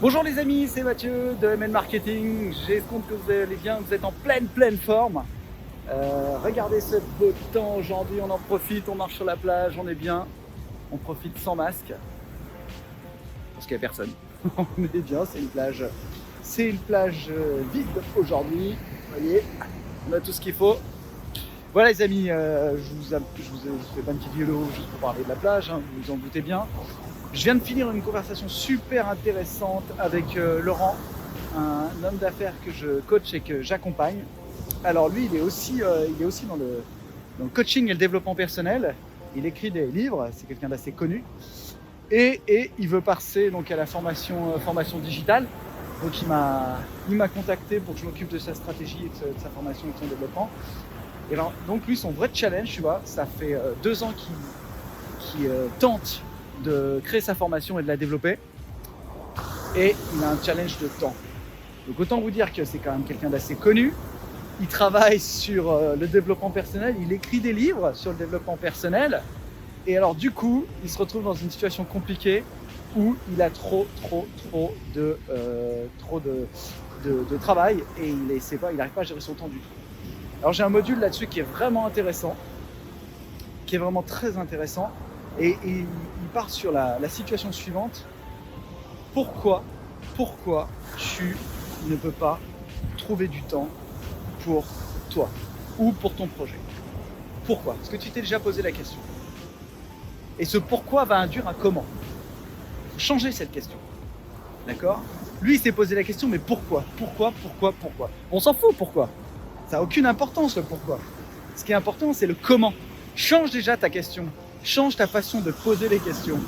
Bonjour les amis, c'est Mathieu de ML Marketing. J'espère que vous allez bien, vous êtes en pleine forme. Regardez ce beau temps aujourd'hui, on en profite, on marche sur la plage, on est bien. On profite sans masque. Parce qu'il n'y a personne. On est bien, c'est une plage vide aujourd'hui. Vous voyez, on a tout ce qu'il faut. Voilà les amis, je vous fais pas une petite vidéo juste pour parler de la plage, hein, vous vous en doutez bien. Je viens de finir une conversation super intéressante avec Laurent, un homme d'affaires que je coach et que j'accompagne. Alors lui, il est aussi dans le coaching et le développement personnel. Il écrit des livres, c'est quelqu'un d'assez connu. Et il veut passer donc à la formation digitale. Donc il m'a contacté pour que je m'occupe de sa stratégie, de sa formation et de son développement. Et alors, donc lui, son vrai challenge, tu vois, ça fait 2 ans qu'il tente de créer sa formation et de la développer. Et il a un challenge de temps. Donc autant vous dire que c'est quand même quelqu'un d'assez connu. Il travaille sur le développement personnel, il écrit des livres sur le développement personnel. Et alors du coup, il se retrouve dans une situation compliquée où il a trop de travail et il n'arrive pas à gérer son temps du tout. Alors j'ai un module là-dessus qui est vraiment intéressant, qui est vraiment très intéressant. Et il part sur la situation suivante. Pourquoi tu ne peux pas trouver du temps pour toi ou pour ton projet? Pourquoi? Parce que tu t'es déjà posé la question. Et ce pourquoi va induire un comment. Il faut changer cette question. D'accord? Lui, il s'est posé la question, mais pourquoi? Pourquoi? On s'en fout, pourquoi? Ça n'a aucune importance, le pourquoi. Ce qui est important, c'est le comment. Change déjà ta question. Change ta façon de poser les questions.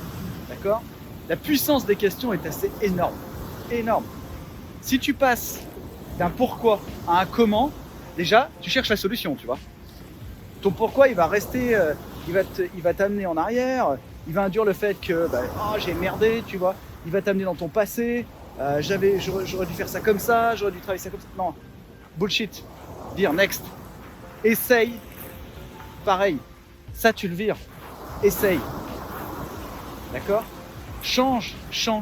D'accord? La puissance des questions est assez énorme. Énorme. Si tu passes d'un pourquoi à un comment, déjà, tu cherches la solution, tu vois. Ton pourquoi, il va rester, il va t'amener en arrière, il va induire le fait que j'ai merdé, tu vois. Il va t'amener dans ton passé, j'aurais dû faire ça comme ça, j'aurais dû travailler ça comme ça. Non, bullshit. Dire next. Essaye. Pareil. Ça, tu le vires. Essaye. D'accord? Change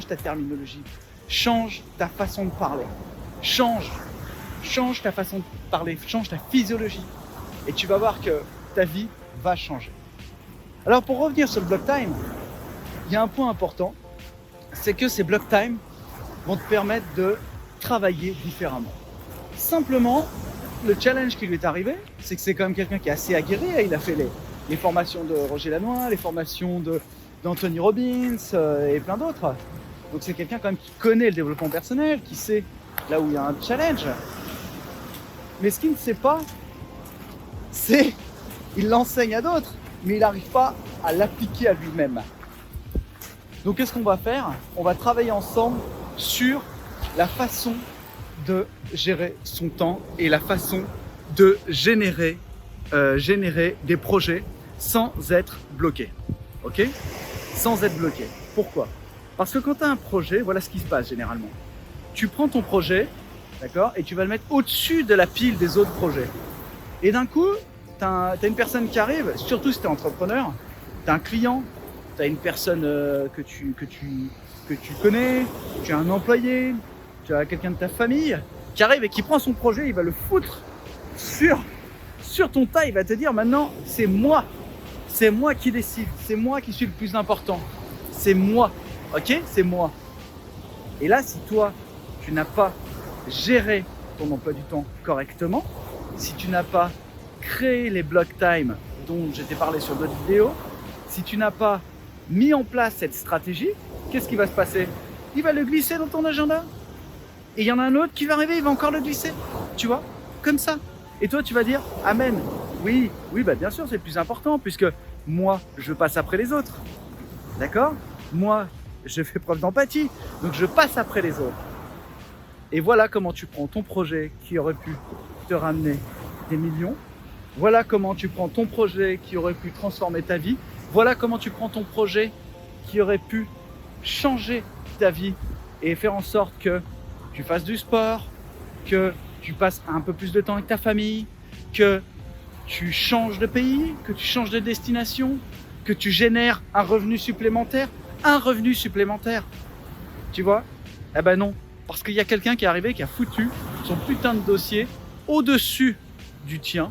ta terminologie. Change ta façon de parler. Change ta façon de parler. Change ta physiologie. Et tu vas voir que ta vie va changer. Alors, pour revenir sur le block time, il y a un point important. C'est que ces block time vont te permettre de travailler différemment. Simplement, le challenge qui lui est arrivé, c'est que c'est quand même quelqu'un qui est assez aguerri. Il a fait les formations de Roger Lanois, les formations d'Anthony Robbins et plein d'autres. Donc c'est quelqu'un quand même qui connaît le développement personnel, qui sait là où il y a un challenge. Mais ce qu'il ne sait pas, c'est qu'il l'enseigne à d'autres, mais il n'arrive pas à l'appliquer à lui-même. Donc qu'est-ce qu'on va faire? On va travailler ensemble sur la façon de gérer son temps et la façon de générer des projets sans être bloqué. Ok? Sans être bloqué. Pourquoi? Parce que quand tu as un projet, voilà ce qui se passe généralement. Tu prends ton projet, d'accord, et tu vas le mettre au-dessus de la pile des autres projets. Et d'un coup, tu as une personne qui arrive, surtout si tu es entrepreneur, tu as un client, tu as une personne que tu connais, tu as un employé, tu as quelqu'un de ta famille qui arrive et qui prend son projet, il va le foutre sur ton tas, il va te dire maintenant c'est moi qui décide, c'est moi qui suis le plus important, c'est moi, ok, c'est moi. Et là, si toi tu n'as pas géré ton emploi du temps correctement, si tu n'as pas créé les block time dont je t'ai parlé sur d'autres vidéos, si tu n'as pas mis en place cette stratégie, qu'est-ce qui va se passer? Il va le glisser dans ton agenda. Et il y en a un autre qui va arriver, il va encore le glisser. Tu vois? Comme ça. Et toi, tu vas dire amen. Oui, bien sûr, c'est le plus important, puisque moi, je passe après les autres. D'accord? Moi, je fais preuve d'empathie, donc je passe après les autres. Et voilà comment tu prends ton projet qui aurait pu te ramener des millions. Voilà comment tu prends ton projet qui aurait pu transformer ta vie. Voilà comment tu prends ton projet qui aurait pu changer ta vie et faire en sorte que tu fasses du sport, que tu passes un peu plus de temps avec ta famille, que tu changes de pays, que tu changes de destination, que tu génères un revenu supplémentaire. Tu vois? Eh ben non, parce qu'il y a quelqu'un qui est arrivé qui a foutu son putain de dossier au-dessus du tien,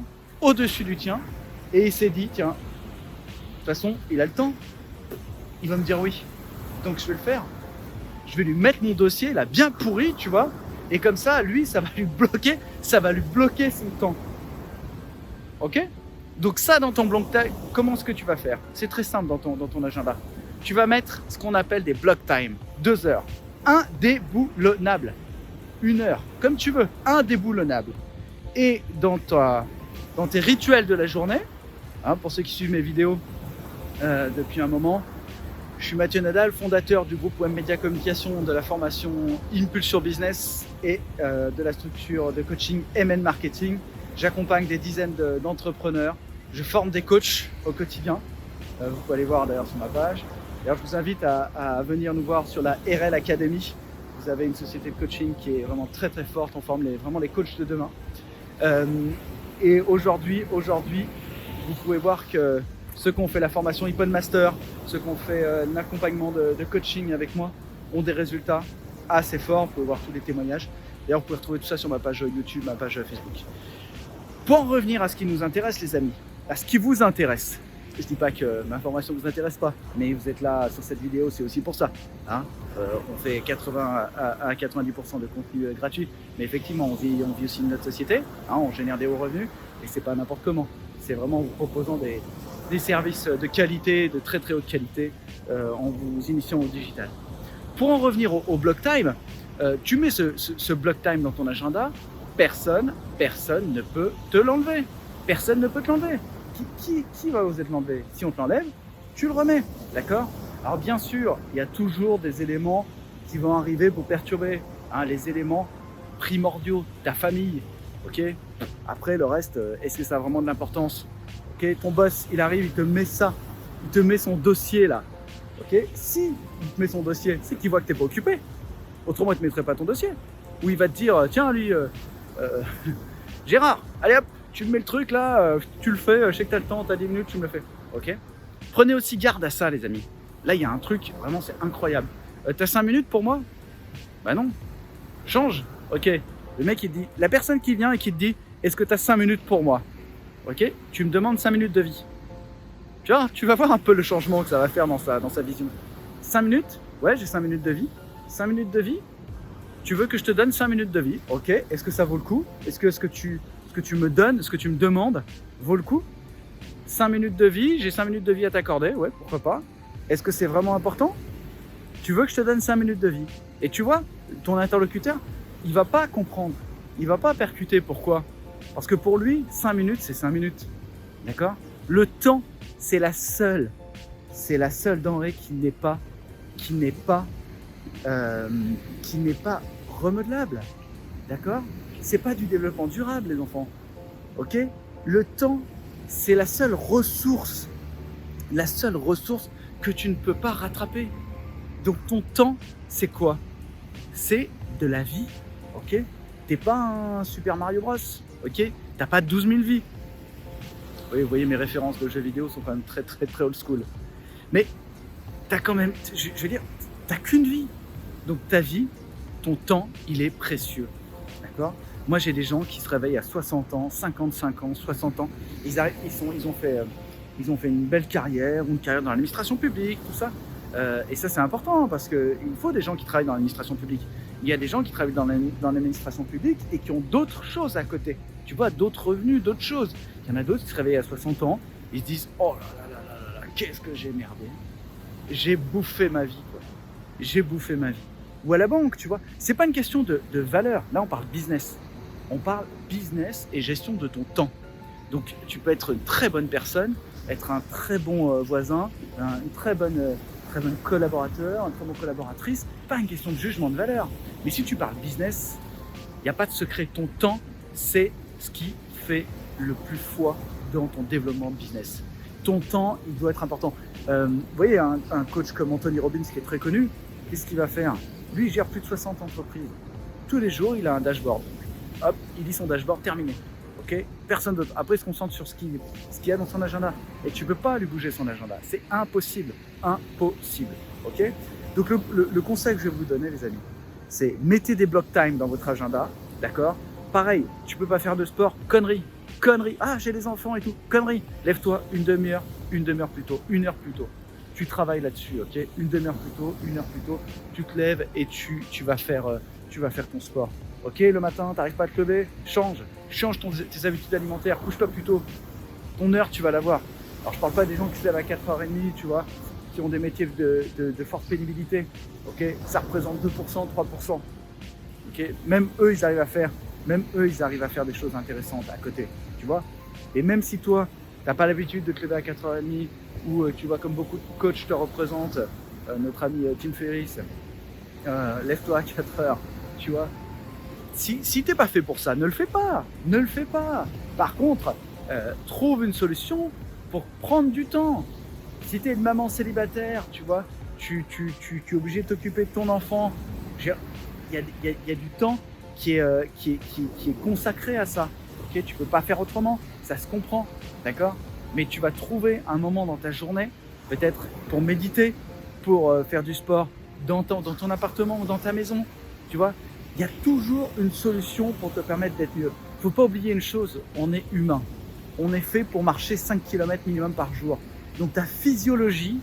et il s'est dit, tiens, de toute façon, il a le temps, il va me dire oui, donc je vais le faire. Je vais lui mettre mon dossier là bien pourri, tu vois, et comme ça, lui, ça va lui bloquer son temps. Ok? Donc ça, dans ton bloc time, comment est-ce que tu vas faire? C'est très simple dans ton agenda. Tu vas mettre ce qu'on appelle des block time, 2 heures, indéboulonnable, 1 heure, comme tu veux, indéboulonnable. Et dans tes rituels de la journée, hein, pour ceux qui suivent mes vidéos depuis un moment, je suis Mathieu Nadal, fondateur du groupe Web Media Communication, de la formation Impulsion Business et de la structure de coaching MN Marketing. J'accompagne des dizaines d'entrepreneurs, je forme des coachs au quotidien. Vous pouvez aller voir d'ailleurs sur ma page. D'ailleurs, je vous invite à venir nous voir sur la RL Academy. Vous avez une société de coaching qui est vraiment très très forte. On forme vraiment les coachs de demain. Et aujourd'hui, vous pouvez voir que ceux qui ont fait la formation Ippon Master, ceux qui ont fait un accompagnement de coaching avec moi, ont des résultats assez forts. Vous pouvez voir tous les témoignages. D'ailleurs, vous pouvez retrouver tout ça sur ma page YouTube, ma page Facebook. Pour en revenir à ce qui nous intéresse, les amis, à ce qui vous intéresse. Je ne dis pas que ma formation ne vous intéresse pas, mais vous êtes là sur cette vidéo, c'est aussi pour ça. Hein, on fait 80 à 90% de contenu gratuit, mais effectivement, on vit aussi de notre société, hein, on génère des hauts revenus, et c'est pas n'importe comment. C'est vraiment en vous proposant des services de qualité, de très très haute qualité, en vous initiant au digital. Pour en revenir au block time, tu mets ce block time dans ton agenda, personne ne peut te l'enlever. Personne ne peut te l'enlever. Qui va oser te l'enlever? Si on te l'enlève, tu le remets, d'accord? Alors bien sûr, il y a toujours des éléments qui vont arriver pour perturber, hein, les éléments primordiaux, ta famille, ok? Après, le reste, est-ce que ça a vraiment de l'importance? Ok, ton boss, il arrive, il te met ça, il te met son dossier là, ok? Si il te met son dossier, c'est qu'il voit que tu n'es pas occupé. Autrement, il ne te mettrait pas ton dossier. Ou il va te dire, tiens, lui, Gérard, allez hop, tu me mets le truc là, tu le fais, je sais que tu as le temps, tu as 10 minutes, tu me le fais. Ok? Prenez aussi garde à ça, les amis. Là, il y a un truc, vraiment, c'est incroyable. Tu as 5 minutes pour moi? Bah non. Change. Ok. Le mec, il dit, la personne qui vient et qui te dit, est-ce que tu as 5 minutes pour moi? Ok? Tu me demandes 5 minutes de vie. Tu vois, tu vas voir un peu le changement que ça va faire dans sa vision. 5 minutes? Ouais, j'ai 5 minutes de vie. 5 minutes de vie? Tu veux que je te donne 5 minutes de vie? Ok. Est-ce que ça vaut le coup? Est-ce que tu me donnes, ce que tu me demandes, vaut le coup? 5 minutes de vie, j'ai 5 minutes de vie à t'accorder, ouais, pourquoi pas. Est-ce que c'est vraiment important? Tu veux que je te donne 5 minutes de vie? Et tu vois, ton interlocuteur, il va pas comprendre, il va pas percuter. Pourquoi? Parce que pour lui, 5 minutes, c'est 5 minutes. D'accord? Le temps, c'est la seule denrée qui n'est pas remodelable. D'accord? C'est pas du développement durable, les enfants. Ok? Le temps, c'est la seule ressource que tu ne peux pas rattraper. Donc ton temps, c'est quoi? C'est de la vie. Ok? T'es pas un Super Mario Bros. Ok? T'as pas 12 000 vies. Oui, vous voyez, mes références de jeux vidéo sont quand même très très très old school. Mais t'as quand même, je veux dire, t'as qu'une vie. Donc ta vie, ton temps, il est précieux. D'accord? Moi, j'ai des gens qui se réveillent à 60 ans, 55 ans, 60 ans. Ils ont fait une belle carrière, ou une carrière dans l'administration publique, tout ça. Et ça, c'est important parce qu'il faut des gens qui travaillent dans l'administration publique. Il y a des gens qui travaillent dans l'administration publique et qui ont d'autres choses à côté. Tu vois, d'autres revenus, d'autres choses. Il y en a d'autres qui se réveillent à 60 ans, ils se disent, oh là, qu'est-ce que j'ai merdé. J'ai bouffé ma vie, quoi. J'ai bouffé ma vie. Ou à la banque, tu vois. C'est pas une question de valeur. Là, on parle business. On parle business et gestion de ton temps. Donc, tu peux être une très bonne personne, être un très bon voisin, une très bonne collaborateur, une très bonne collaboratrice. Pas une question de jugement de valeur. Mais si tu parles business, il n'y a pas de secret. Ton temps, c'est ce qui fait le plus foi dans ton développement de business. Ton temps, il doit être important. Vous voyez, un coach comme Anthony Robbins qui est très connu, qu'est-ce qu'il va faire? Lui, il gère plus de 60 entreprises. Tous les jours, il a un dashboard. Hop, il lit son dashboard, terminé. Ok? Personne d'autre. Après, il se concentre sur ce qu'il y a dans son agenda. Et tu ne peux pas lui bouger son agenda. C'est impossible. Impossible. Ok? Donc, le conseil que je vais vous donner, les amis, c'est mettez des block time dans votre agenda, d'accord? Pareil, tu peux pas faire de sport, connerie, connerie. Ah, j'ai les enfants et tout, connerie. Lève-toi une demi-heure plus tôt, 1 heure plus tôt. Tu travailles là-dessus, ok? Une demi-heure plus tôt, 1 heure plus tôt, tu te lèves et tu vas faire ton sport. Ok, le matin, tu n'arrives pas à te lever, change tes habitudes alimentaires, couche-toi plus tôt. Ton heure, tu vas l'avoir. Alors, je parle pas des gens qui se lèvent à 4h30, tu vois, qui ont des métiers de forte pénibilité. Ok, ça représente 2%, 3%. Ok, même eux, ils arrivent à faire des choses intéressantes à côté, tu vois. Et même si toi, tu n'as pas l'habitude de te lever à 4h30, ou tu vois, comme beaucoup de coachs te représentent, notre ami Tim Ferriss, lève-toi à 4h, tu vois. Si t'es pas fait pour ça, ne le fais pas. Ne le fais pas. Par contre, trouve une solution pour prendre du temps. Si t'es une maman célibataire, tu vois, tu es obligé de t'occuper de ton enfant. Il y a du temps qui est consacré à ça. Okay, tu peux pas faire autrement. Ça se comprend, d'accord? Mais tu vas trouver un moment dans ta journée, peut-être pour méditer, pour faire du sport dans ton appartement ou dans ta maison, tu vois. Il y a toujours une solution pour te permettre d'être mieux. Il ne faut pas oublier une chose, on est humain. On est fait pour marcher 5 km minimum par jour. Donc ta physiologie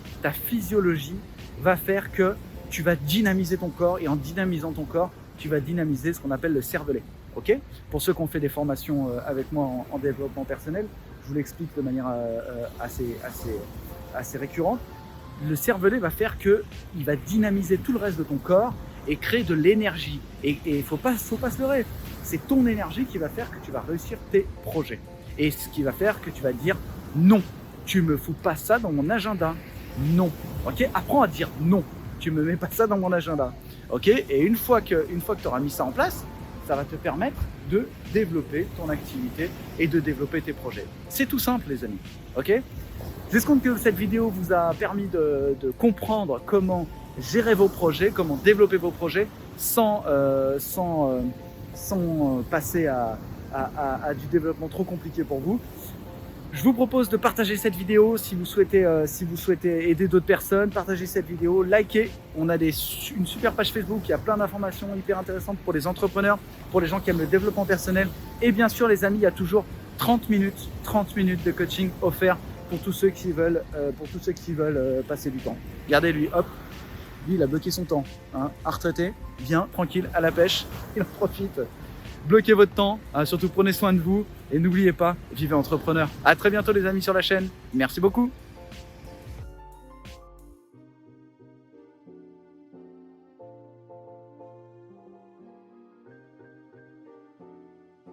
va faire que tu vas dynamiser ton corps, et en dynamisant ton corps, tu vas dynamiser ce qu'on appelle le cervelet. Okay, pour ceux qui ont fait des formations avec moi en développement personnel, je vous l'explique de manière assez récurrente. Le cervelet va faire qu'il va dynamiser tout le reste de ton corps et créer de l'énergie. Et il ne faut pas se leurrer. C'est ton énergie qui va faire que tu vas réussir tes projets. Et ce qui va faire que tu vas dire non. Tu me fous pas ça dans mon agenda. Non. Ok, apprends à dire non. Tu me mets pas ça dans mon agenda. Ok, et une fois que tu auras mis ça en place, ça va te permettre de développer ton activité et de développer tes projets. C'est tout simple, les amis. Ok, j'espère que cette vidéo vous a permis de comprendre comment gérer vos projets, comment développer vos projets sans passer à du développement trop compliqué pour vous. Je vous propose de partager cette vidéo si vous souhaitez aider d'autres personnes. Partagez cette vidéo, likez. On a une super page Facebook, il y a plein d'informations hyper intéressantes pour les entrepreneurs, pour les gens qui aiment le développement personnel. Et bien sûr, les amis, il y a toujours 30 minutes de coaching offert pour tous ceux qui veulent, passer du temps. Regardez lui, hop, lui il a bloqué son temps, hein, à retraiter, bien, tranquille, à la pêche, il en profite. Bloquez votre temps, hein, surtout prenez soin de vous et n'oubliez pas, vivez entrepreneur. À très bientôt les amis sur la chaîne, merci beaucoup.